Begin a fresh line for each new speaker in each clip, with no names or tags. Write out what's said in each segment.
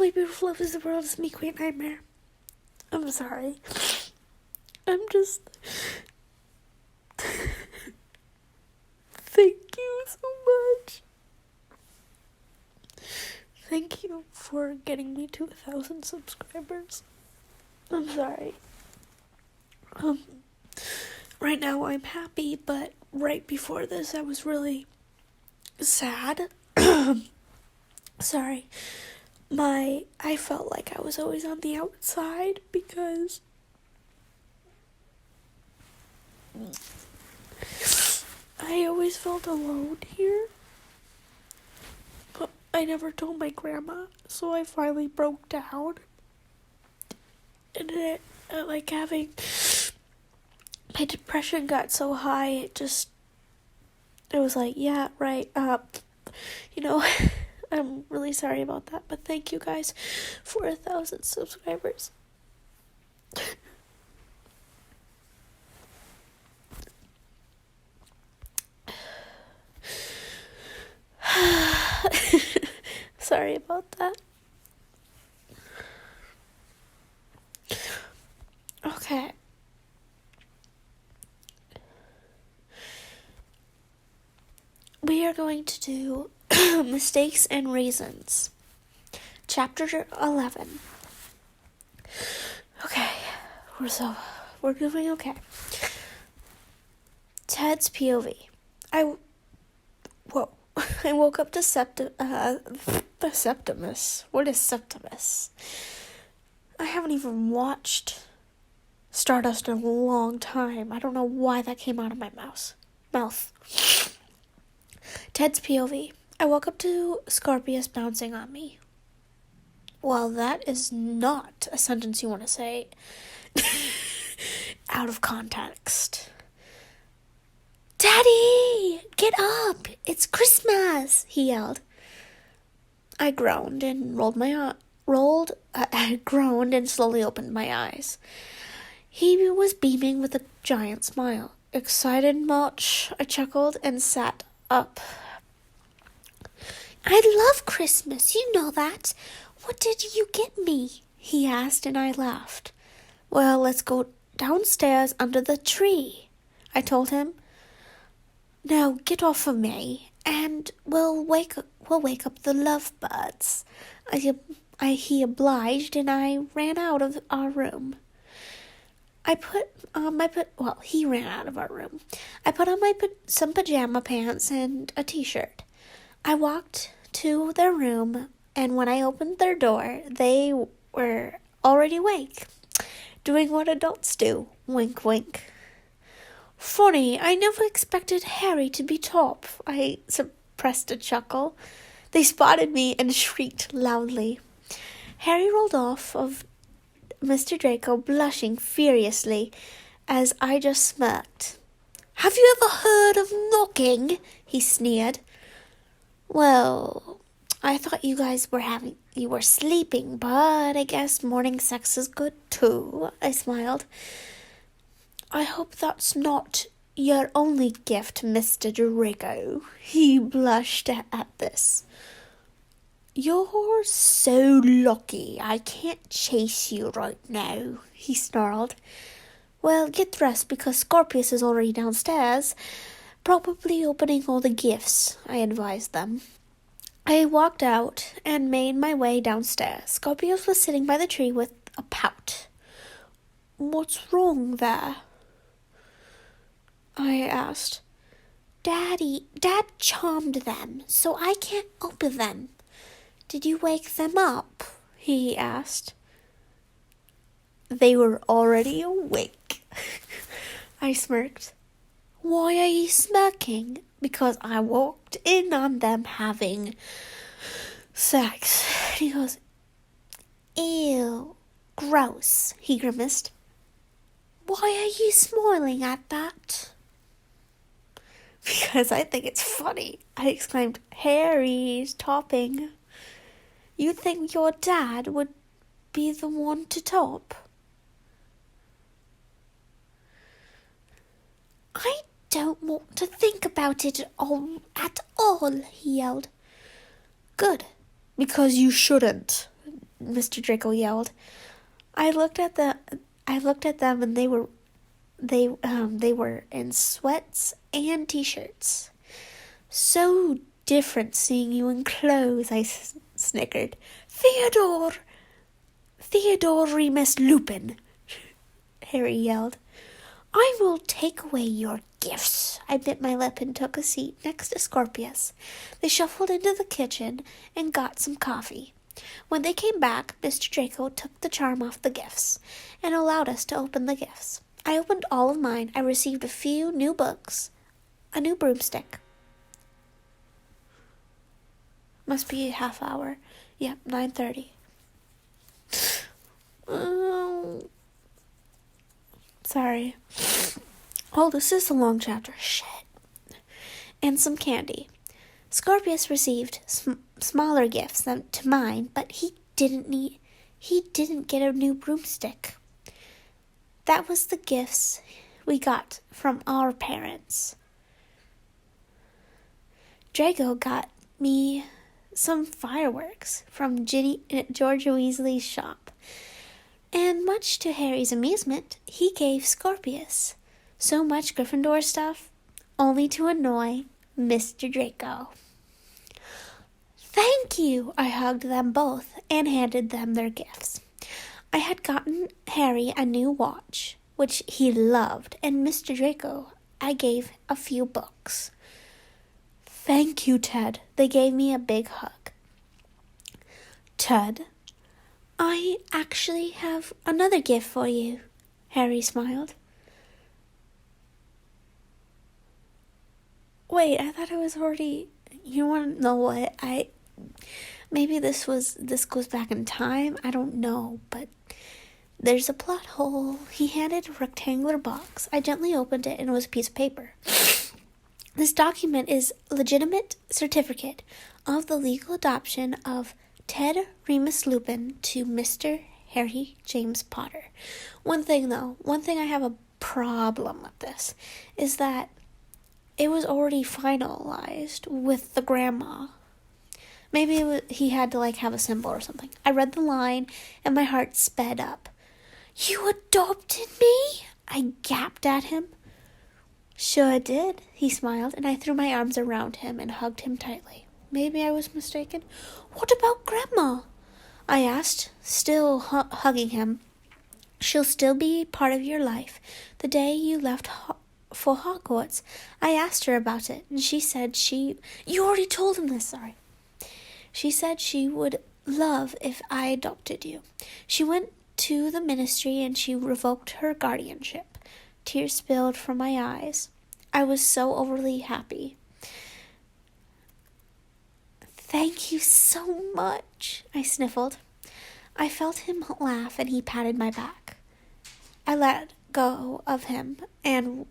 lovely, beautiful, love is the world, it's me, Queen Nightmare. I'm sorry. I'm just... Thank you so much. Thank you for getting me to 1,000 subscribers. I'm sorry. Right now I'm happy, but right before this I was really sad. Sorry. I felt like I was always on the outside because I always felt alone here. I never told my grandma, so I finally broke down. And my depression got so high, it was like, yeah, right, I'm really sorry about that, but thank you guys for 1,000 subscribers. Sorry about that. Okay. We are going to do Mistakes and Reasons. Chapter 11. Okay. We're doing okay. Ted's POV. I woke up to Septimus. What is Septimus? I haven't even watched Stardust in a long time. I don't know why that came out of my mouth. Ted's POV. I woke up to Scorpius bouncing on me. Well, that is not a sentence you want to say out of context. Daddy, get up! It's Christmas! He yelled. I groaned and groaned and slowly opened my eyes. He was beaming with a giant smile. Excited much? I chuckled and sat up. I love Christmas, you know that. What did you get me? He asked, and I laughed. Well, let's go downstairs under the tree, I told him. Now get off of me, and we'll wake up the lovebirds. He obliged, and I ran out of our room. He ran out of our room. I put on some pajama pants and a t-shirt. I walked to their room, and when I opened their door, they were already awake, doing what adults do. Wink, wink. Funny, I never expected Harry to be top. I suppressed a chuckle. They spotted me and shrieked loudly. Harry rolled off of Mr. Draco, blushing furiously as I just smirked. Have you ever heard of knocking? He sneered. Well, I thought you were sleeping, but I guess morning sex is good too, I smiled. I hope that's not your only gift, Mr. Draco. He blushed at this. You're so lucky I can't chase you right now, he snarled. Well, get dressed because Scorpius is already downstairs, probably opening all the gifts, I advised them. I walked out and made my way downstairs. Scorpius was sitting by the tree with a pout. What's wrong there? I asked. Dad charmed them, so I can't open them. Did you wake them up? He asked. They were already awake. I smirked. Why are you smirking? Because I walked in on them having sex. He goes, ew, gross, he grimaced. Why are you smiling at that? Because I think it's funny, I exclaimed. Harry's topping. You think your dad would be the one to top? I don't want to think about it at all, he yelled. Good, because you shouldn't. Mr. Draco yelled. I looked at them, and they were in sweats and t-shirts. So different seeing you in clothes, I snickered. Theodore Remus Lupin, Harry yelled. I will take away your gifts. I bit my lip and took a seat next to Scorpius. They shuffled into the kitchen and got some coffee. When they came back, Mr. Draco took the charm off the gifts and allowed us to open the gifts. I opened all of mine. I received a few new books, a new broomstick. Must be a half hour. Yep, 9:30. Sorry. Oh, this is a long chapter. Shit. And some candy. Scorpius received smaller gifts than to mine, but he didn't get a new broomstick. That was the gifts we got from our parents. Draco got me some fireworks from George Weasley's shop. And much to Harry's amusement, he gave Scorpius so much Gryffindor stuff, only to annoy Mr. Draco. Thank you! I hugged them both and handed them their gifts. I had gotten Harry a new watch, which he loved, and Mr. Draco I gave a few books. Thank you, Ted. They gave me a big hug. Ted, I actually have another gift for you, Harry smiled. Wait, I thought it was already... You want to know what? Maybe this goes back in time. I don't know, but there's a plot hole. He handed a rectangular box. I gently opened it and it was a piece of paper. This document is legitimate certificate of the legal adoption of Ted Remus Lupin to Mr. Harry James Potter. One thing I have a problem with this is that it was already finalized with the grandma. Maybe he had to have a symbol or something. I read the line and my heart sped up. You adopted me? I gaped at him. Sure did, he smiled, and I threw my arms around him and hugged him tightly. Maybe I was mistaken. What about Grandma? I asked, still hugging him. She'll still be part of your life. The day you left for Hogwarts, I asked her about it, and she said You already told him this, sorry. She said she would love if I adopted you. She went to the ministry and she revoked her guardianship. Tears spilled from my eyes. I was so overly happy. Thank you so much, I sniffled. I felt him laugh and he patted my back. I let go of him and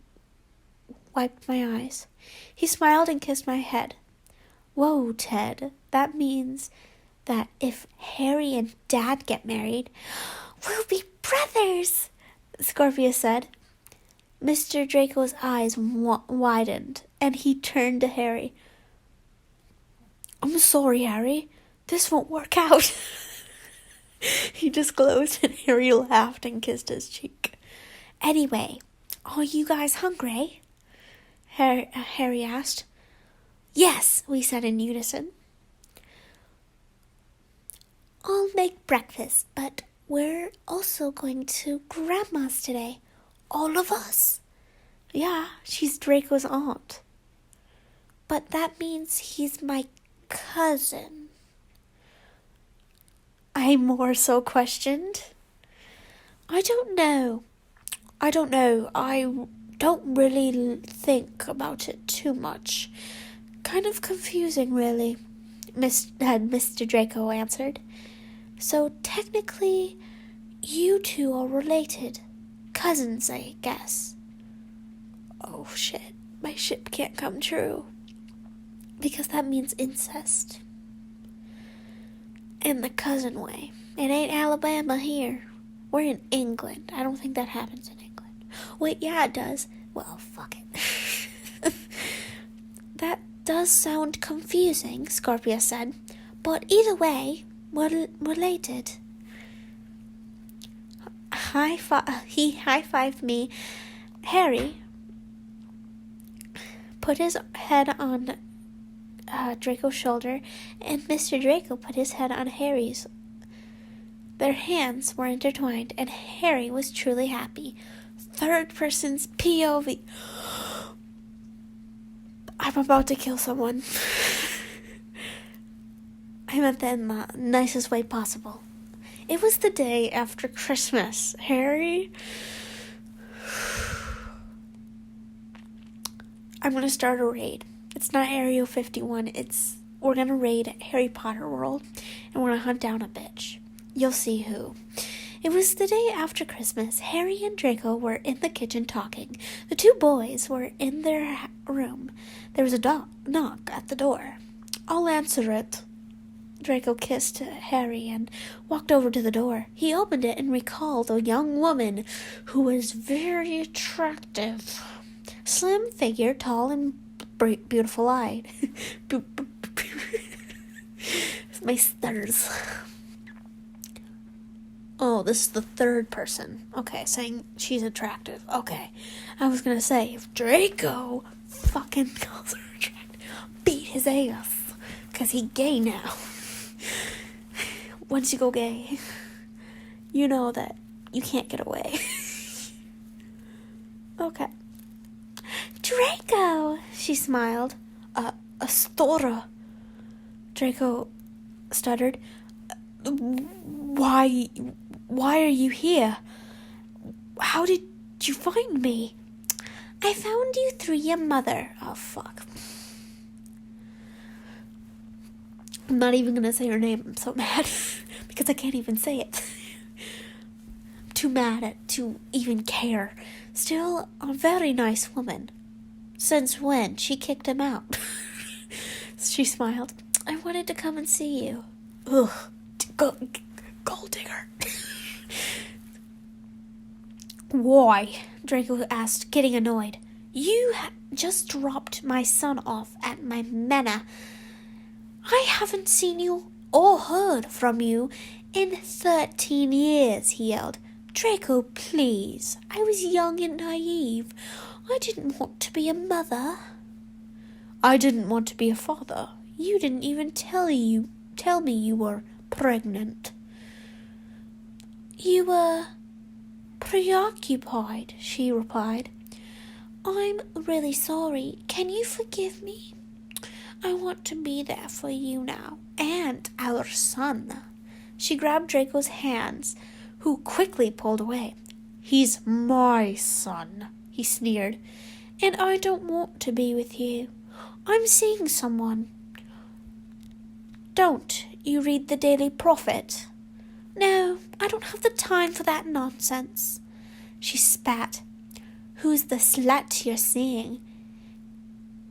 wiped my eyes. He smiled and kissed my head. Whoa, Ted, that means that if Harry and Dad get married, we'll be brothers, Scorpius said. Mr. Draco's eyes widened, and he turned to Harry. I'm sorry, Harry. This won't work out. He disclosed, and Harry laughed and kissed his cheek. Anyway, are you guys hungry? Harry asked. Yes, we said in unison. I'll make breakfast, but we're also going to Grandma's today. All of us. Yeah, she's Draco's aunt. But that means he's my cousin. I more so questioned. I don't know. I don't really think about it too much. Kind of confusing, really, Mr. Draco answered. So technically, you two are related. Cousins, I guess. Oh shit, my ship can't come true. Because that means incest. In the cousin way. It ain't Alabama here. We're in England. I don't think that happens in England. Wait, yeah, it does. Well, fuck it. That does sound confusing, Scorpius said. But either way, we're related. he high-fived me. Harry put his head on Draco's shoulder, and Mr. Draco put his head on Harry's. Their hands were intertwined, and Harry was truly happy. Third person's POV. I'm about to kill someone. I meant that in the nicest way possible. It was the day after Christmas. Harry... I'm going to start a raid. It's not Area 51. We're going to raid Harry Potter World, and we're going to hunt down a bitch. You'll see who. It was the day after Christmas. Harry and Draco were in the kitchen talking. The two boys were in their room. There was a knock at the door. I'll answer it. Draco kissed Harry and walked over to the door. He opened it and recalled a young woman who was very attractive. Slim figure, tall and beautiful eyed. My stutters. Oh, this is the third person. Okay, saying she's attractive. Okay. I was gonna say, if Draco fucking calls her attractive, beat his ass. Because he gay now. Once you go gay, you know that you can't get away. Okay. Draco, she smiled. Astora. Draco stuttered. Why are you here? How did you find me? I found you through your mother. Oh, fuck. I'm not even gonna say her name. I'm so mad. Because I can't even say it. I'm too mad to even care. Still, a very nice woman. Since when? She kicked him out. She smiled. I wanted to come and see you. Ugh. Gold digger. Why? Draco asked, getting annoyed. You just dropped my son off at my manor. I haven't seen you or heard from you in 13 years, he yelled. Draco, please. I was young and naive. I didn't want to be a mother. I didn't want to be a father. You didn't even tell me you were pregnant. You were preoccupied, she replied. I'm really sorry. Can you forgive me? I want to be there for you now, and our son. She grabbed Draco's hands, who quickly pulled away. He's my son, he sneered, and I don't want to be with you. I'm seeing someone. Don't you read the Daily Prophet? No, I don't have the time for that nonsense. She spat. Who's the slut you're seeing?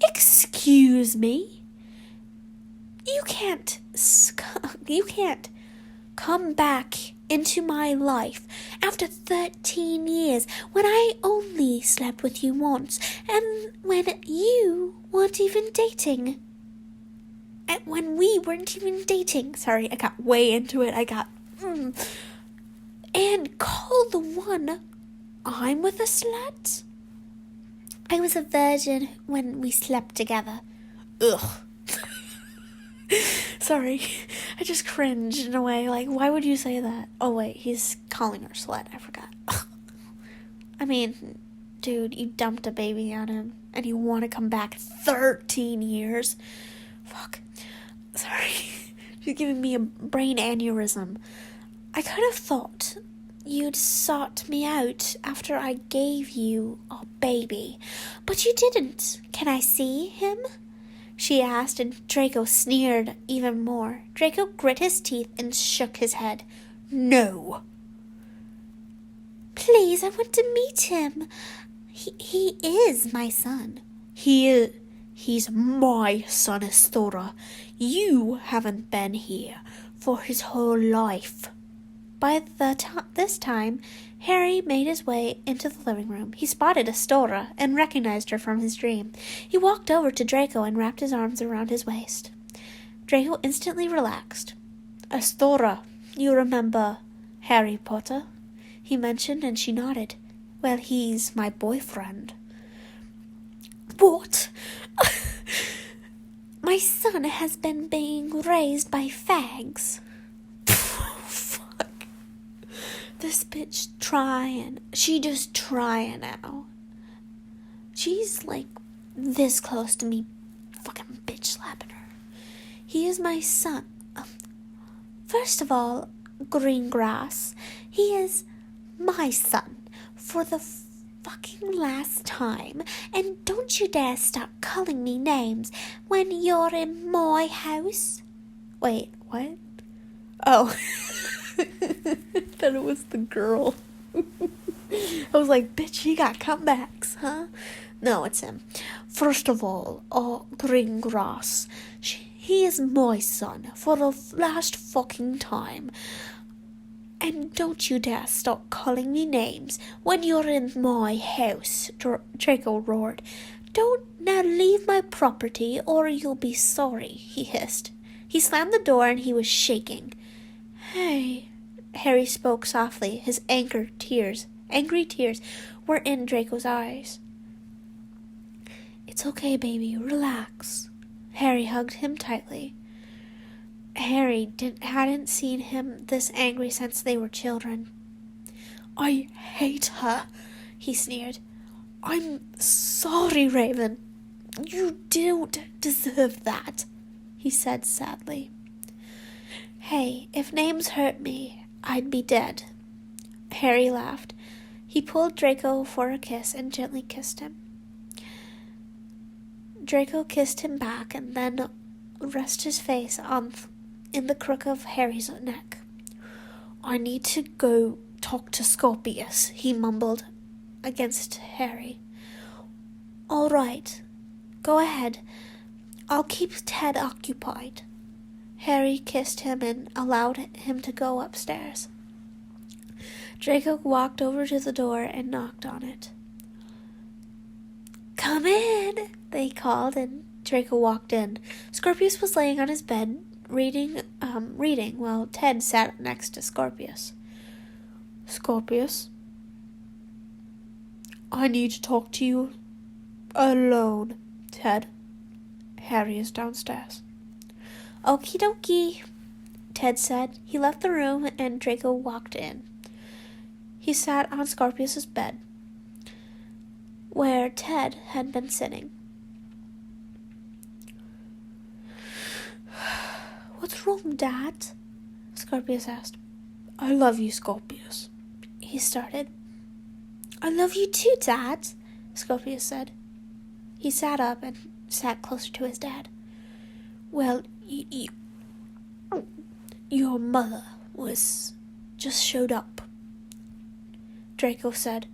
Excuse me? You can't come back into my life after 13 years when I only slept with you once and when you weren't even dating. And when we weren't even dating. Sorry, I got way into it. And call the one I'm with a slut? I was a virgin when we slept together. Ugh. Sorry, I just cringed in a way. Like, why would you say that? Oh, wait, he's calling her slut. I forgot. I mean, dude, you dumped a baby on him, and you want to come back 13 years? Fuck. Sorry. She's giving me a brain aneurysm. I could have thought you'd sought me out after I gave you a baby, but you didn't. Can I see him? She asked, and Draco sneered even more. Draco grit his teeth and shook his head. No. Please, I want to meet him. He is my son. He's my son, Astora. You haven't been here for his whole life. By this time, Harry made his way into the living room. He spotted Astora and recognized her from his dream. He walked over to Draco and wrapped his arms around his waist. Draco instantly relaxed. Astora, you remember Harry Potter? he mentioned, and she nodded. Well, he's my boyfriend. What? My son has been being raised by fags. Fuck. This bitch trying. She just trying now. She's like this close to me fucking bitch slapping her. He is my son. First of all, Greengrass, he is my son for the fucking last time, and don't you dare start calling me names when you're in my house. Wait, what? Oh. I thought it was the girl. I was like, bitch, you got comebacks, huh? No, it's him. First of all, Greengrass, he is my son for the last fucking time. And don't you dare stop calling me names when you're in my house, Draco roared. Don't now leave my property or you'll be sorry, he hissed. He slammed the door and he was shaking. Hey, Harry spoke softly. His angry tears were in Draco's eyes. It's okay, baby, relax. Harry hugged him tightly. Harry hadn't seen him this angry since they were children. I hate her, he sneered. I'm sorry, Raven. You don't deserve that, he said sadly. Hey, if names hurt me, I'd be dead. Harry laughed. He pulled Draco for a kiss and gently kissed him. Draco kissed him back and then rested his face in the crook of Harry's neck. I need to go talk to Scorpius, he mumbled against Harry. All right, go ahead. I'll keep Ted occupied. Harry kissed him and allowed him to go upstairs. Draco walked over to the door and knocked on it. Come in, they called, and Draco walked in. Scorpius was laying on his bed, reading while Ted sat next to Scorpius. Scorpius, I need to talk to you alone, Ted. Harry is downstairs. Okie dokie, Ted said. He left the room and Draco walked in. He sat on Scorpius's bed, where Ted had been sitting. What's wrong, Dad? Scorpius asked. I love you, Scorpius, he started. I love you too, Dad, Scorpius said. He sat up and sat closer to his dad. Well, your mother just showed up, Draco said.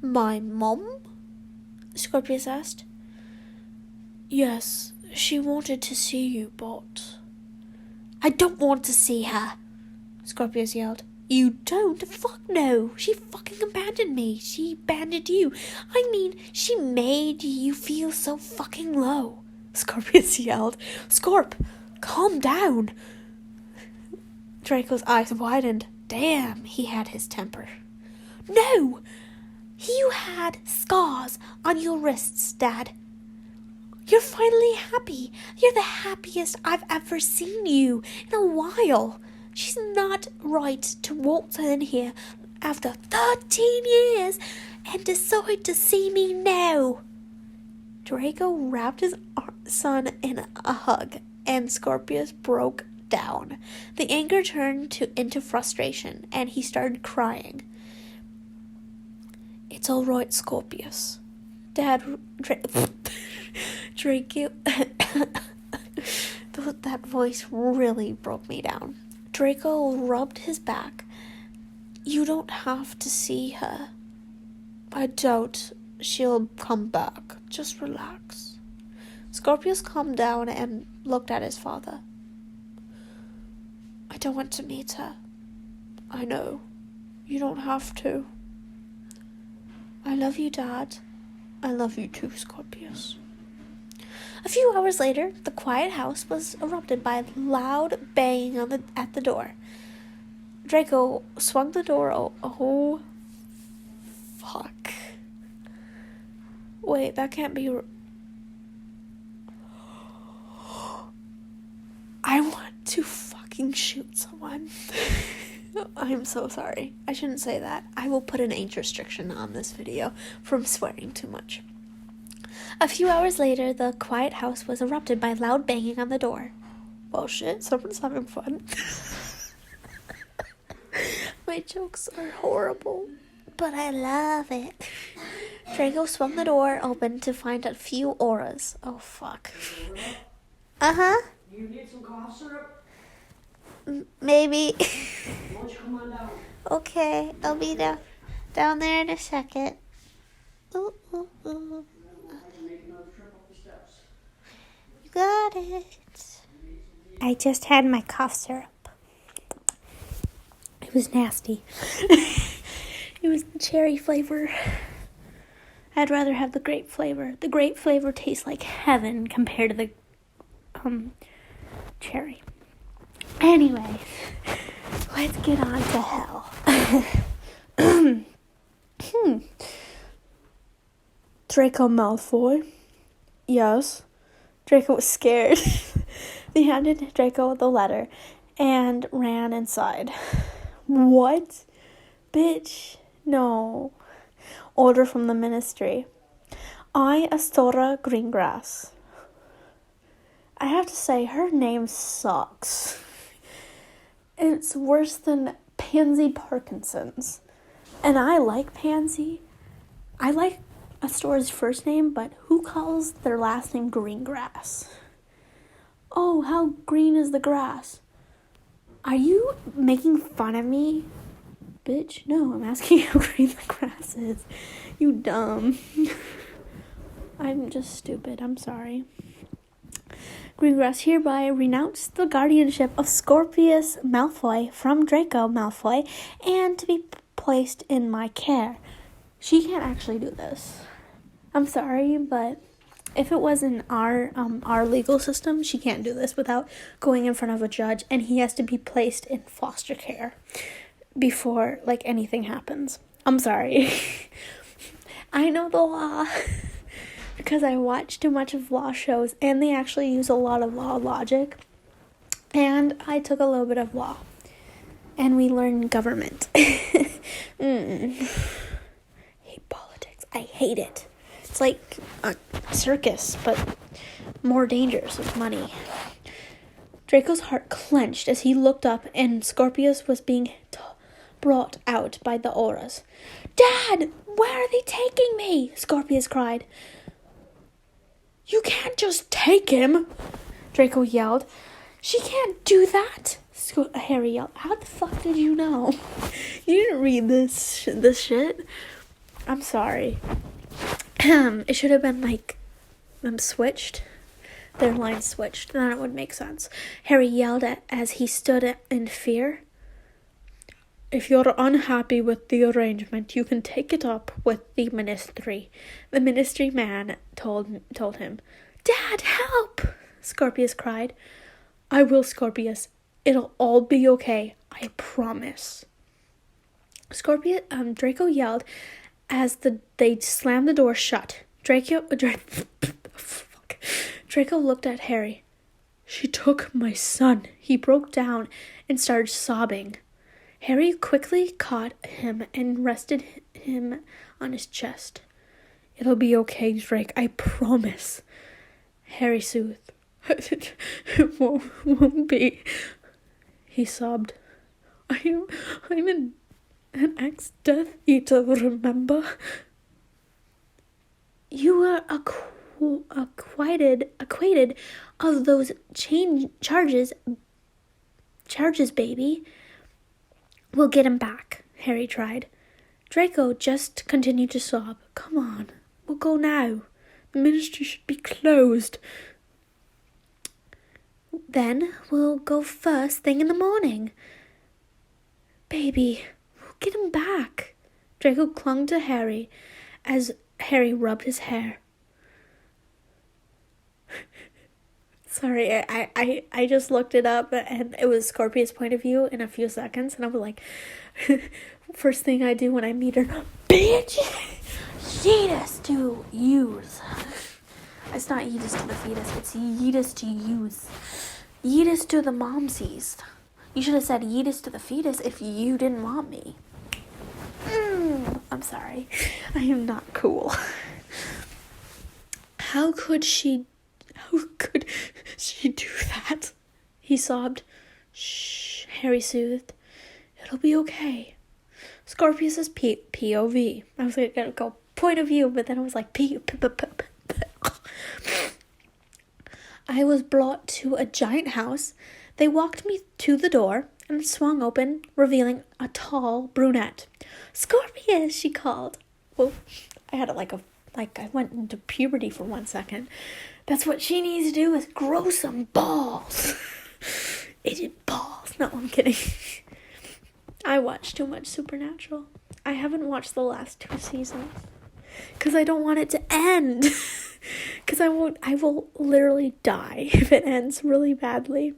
My mom? Scorpius asked. Yes, she wanted to see you, but... I don't want to see her, Scorpius yelled. You don't? Fuck no. She fucking abandoned me. She abandoned you. I mean, she made you feel so fucking low, Scorpius yelled. Scorp, calm down. Draco's eyes widened. Damn, he had his temper. No! You had scars on your wrists, Dad. You're finally happy. You're the happiest I've ever seen you in a while. She's not right to waltz in here after 13 years and decide to see me now. Draco wrapped his son in a hug, and Scorpius broke down. The anger turned into frustration, and he started crying. It's all right, Scorpius. Dad, Draco, that voice really broke me down. Draco rubbed his back. You don't have to see her. I doubt she'll come back. Just relax. Scorpius calmed down and looked at his father. I don't want to meet her. I know. You don't have to. I love you, Dad. I love you too, Scorpius. A few hours later, the quiet house was erupted by loud banging at the door. Draco swung the door. Oh, fuck. Wait, that can't be. I want to fucking shoot someone. I'm so sorry. I shouldn't say that. I will put an age restriction on this video from swearing too much. A few hours later, the quiet house was erupted by loud banging on the door. Well, shit, someone's having fun. My jokes are horrible, but I love it. Draco swung the door open to find a few auras. Oh, fuck. Uh-huh.
You need some cough syrup?
Maybe.
Why don't you come on down?
Okay, I'll be down there in a second. Ooh, ooh, ooh.
Make another trip up the steps.
You got it. I just had my cough syrup. It was nasty. It was the cherry flavor. I'd rather have the grape flavor. The grape flavor tastes like heaven compared to the cherry. Anyways, let's get on to hell. Draco Malfoy. Yes. Draco was scared. They handed Draco the letter and ran inside. What? Bitch. No. Order from the ministry. I, Astora Greengrass. I have to say, her name sucks. It's worse than Pansy Parkinson's. And I like Pansy. I like Astora's first name, but who calls their last name Greengrass? Oh, how green is the grass? Are you making fun of me? Bitch, no, I'm asking how green the grass is. You dumb. I'm just stupid, I'm sorry. Greengrass hereby renounced the guardianship of Scorpius Malfoy from Draco Malfoy and to be placed in my care. She can't actually do this. I'm sorry, but if it was in our legal system, she can't do this without going in front of a judge, and he has to be placed in foster care before, like, anything happens. I'm sorry. I know the law because I watch too much of law shows, and they actually use a lot of law logic, and I took a little bit of law, and we learned government. Hate politics. I hate it. It's like a circus, but more dangerous with money. Draco's heart clenched as he looked up, and Scorpius was being brought out by the auras. Dad, where are they taking me? Scorpius cried. You can't just take him, Draco yelled. She can't do that, Harry yelled. How the fuck did you know? You didn't read this shit. I'm sorry. It should have been like them switched. Their lines switched. Then it would make sense. Harry yelled as he stood in fear. If you're unhappy with the arrangement, you can take it up with the ministry. The ministry man told him. Dad, help! Scorpius cried. I will, Scorpius. It'll all be okay. I promise. Draco yelled as they slammed the door shut. Draco looked at Harry. She took my son. He broke down and started sobbing. Harry quickly caught him and rested him on his chest. It'll be okay, Drake. I promise. Harry soothed. It won't be. He sobbed. I'm an ex-Death Eater, remember? You were acquitted of those charges, baby. We'll get him back, Harry tried. Draco just continued to sob. Come on, we'll go now. The ministry should be closed. Then we'll go first thing in the morning. Baby, we'll get him back. Draco clung to Harry as Harry rubbed his hair. Sorry, I just looked it up and it was Scorpia's point of view in a few seconds, and I was like, first thing I do when I meet her, bitch, yeetus to use. It's not yeetus to the fetus, it's yeetus to use. Yeetus to the momsies. You should have said yeetus to the fetus if you didn't want me. I'm sorry. I am not cool. How could she do that? He sobbed. Shh, Harry soothed. It'll be okay. Scorpius is POV. I was gonna go point of view, but then I was like I was brought to a giant house. They walked me to the door and swung open, revealing a tall brunette. Scorpius, she called. Well, I had I went into puberty for 1 second. That's what she needs to do is grow some balls. Idiot balls. No, I'm kidding. I watch too much Supernatural. I haven't watched the last 2 seasons. Because I don't want it to end. Because I will literally die if it ends really badly.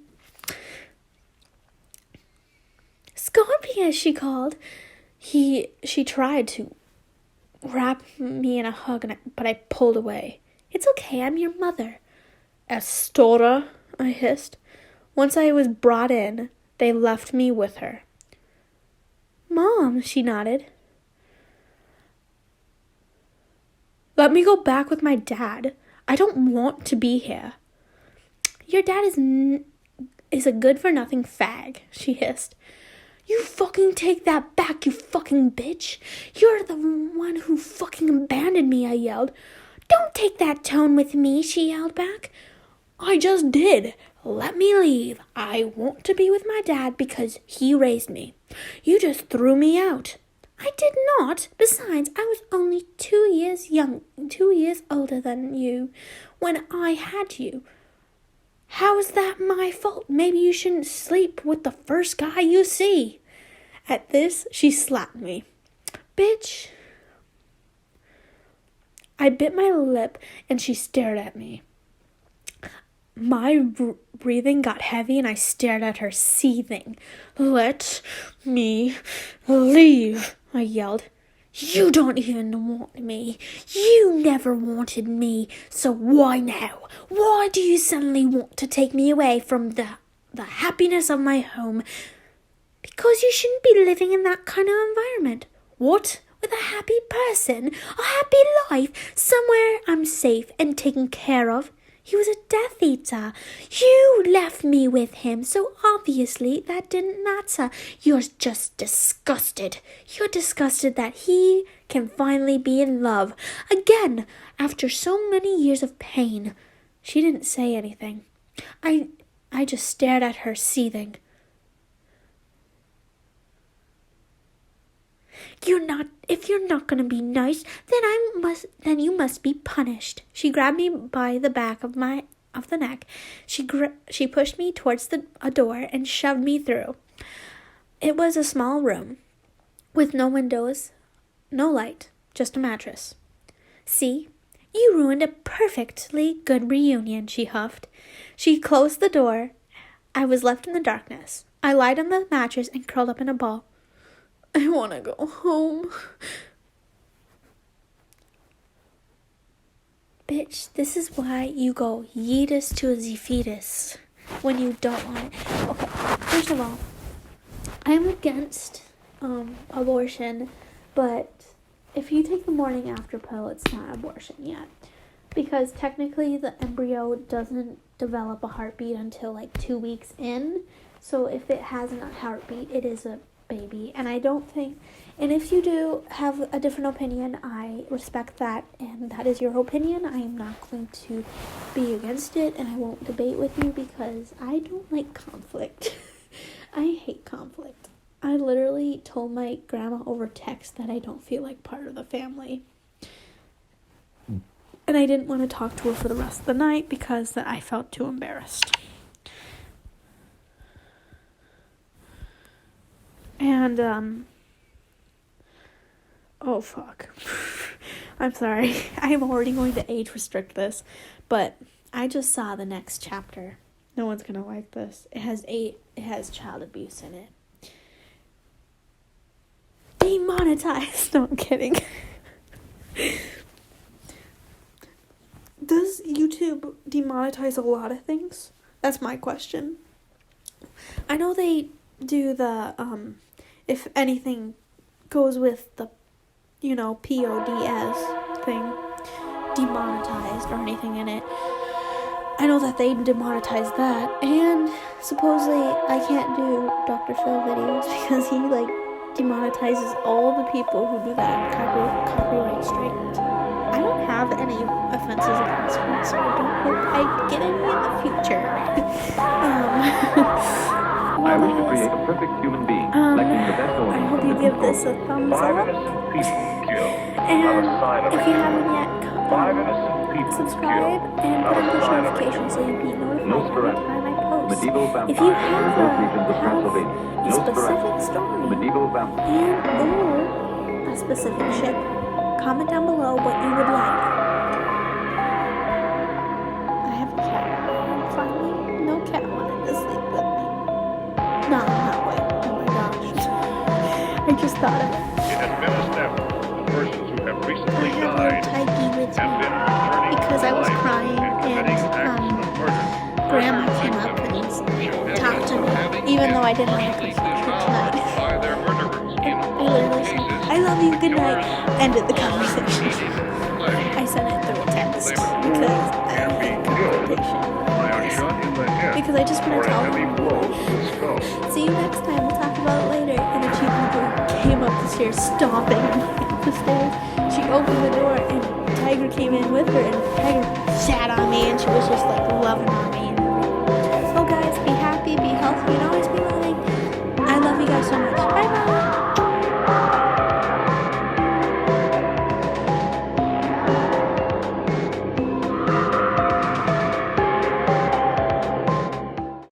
Scorpius, she called. She tried to wrap me in a hug, but I pulled away. It's okay, I'm your mother. Astora, I hissed. Once I was brought in, they left me with her. Mom, she nodded. Let me go back with my dad. I don't want to be here. Your dad is a good-for-nothing fag, she hissed. You fucking take that back, you fucking bitch. You're the one who fucking abandoned me, I yelled. Don't take that tone with me, she yelled back. I just did. Let me leave. I want to be with my dad because he raised me. You just threw me out. I did not. Besides, I was only 2 years older than you when I had you. How is that my fault? Maybe you shouldn't sleep with the first guy you see. At this, she slapped me. Bitch. I bit my lip and she stared at me. My breathing got heavy and I stared at her, seething. Let me leave, I yelled. You don't even want me. You never wanted me, so why now? Why do you suddenly want to take me away from the happiness of my home? Because you shouldn't be living in that kind of environment. What? With a happy person, a happy life, somewhere I'm safe and taken care of. He was a Death Eater. You left me with him, so obviously that didn't matter. You're just disgusted. You're disgusted that he can finally be in love. Again, after so many years of pain. She didn't say anything. I just stared at her, seething. If you're not gonna be nice, then you must be punished. She grabbed me by the back of the neck. She pushed me towards a door and shoved me through. It was a small room with no windows, no light, just a mattress. See, you ruined a perfectly good reunion, she huffed. She closed the door. I was left in the darkness. I lied on the mattress and curled up in a ball. I want to go home. Bitch, this is why you go yeetus to the fetus when you don't want it. Okay, first of all, I'm against abortion, but if you take the morning after pill, it's not abortion yet. Because technically the embryo doesn't develop a heartbeat until like 2 weeks in. So if it has a heartbeat, it is a baby. And I don't think, and if you do have a different opinion, I respect that, and that is your opinion. I am not going to be against it, and I won't debate with you because I don't like conflict. I hate conflict. I literally told my grandma over text that I don't feel like part of the family. And I didn't want to talk to her for the rest of the night because I felt too embarrassed. And, oh fuck. I'm sorry. I'm already going to age restrict this. But I just saw the next chapter. No one's gonna like this. It has child abuse in it. Demonetized. No, I'm kidding. Does YouTube demonetize a lot of things? That's my question. I know they do the, if anything goes with the, PODS thing, demonetized or anything in it. I know that they demonetize that, and supposedly I can't do Dr. Phil videos because he, demonetizes all the people who do that copyright straight. I don't have any offenses against him, so I don't hope I get any in the future.
I wish to create a perfect human being, selecting the best order.
I hope you give this a thumbs up. And if you haven't yet, subscribe and put on push notifications so you'll be notified every time I post. If you have a specific story and/or a specific ship, comment down below what you would like. I have a cat. Finally, no cat wanted to sleep with me. No, not wait. Oh my gosh. I just thought of it.
It has been established that persons who have recently
I have
died
a Tiggy with
have
me
been returning
because I was
to life
crying
committing acts
and
of murder.
Grandma came up and talked to me, even though I didn't have a confession tonight.
By their murderers in
I
all
literally said,
cases,
I love you, good night,
yours
ended the conversation.
flesh.
I sent it through a text
They
because
were
I
can be
had
killed
confrontation.
by a shot in the head
Because I just want
or
to
a
tell
heavy
them.
blow to the skull.
See you next time, we'll talk about it later. And then she came up the stairs, stomping the stairs. She opened the door and Tiger came in with her and Tiger sat on me and she was just loving on me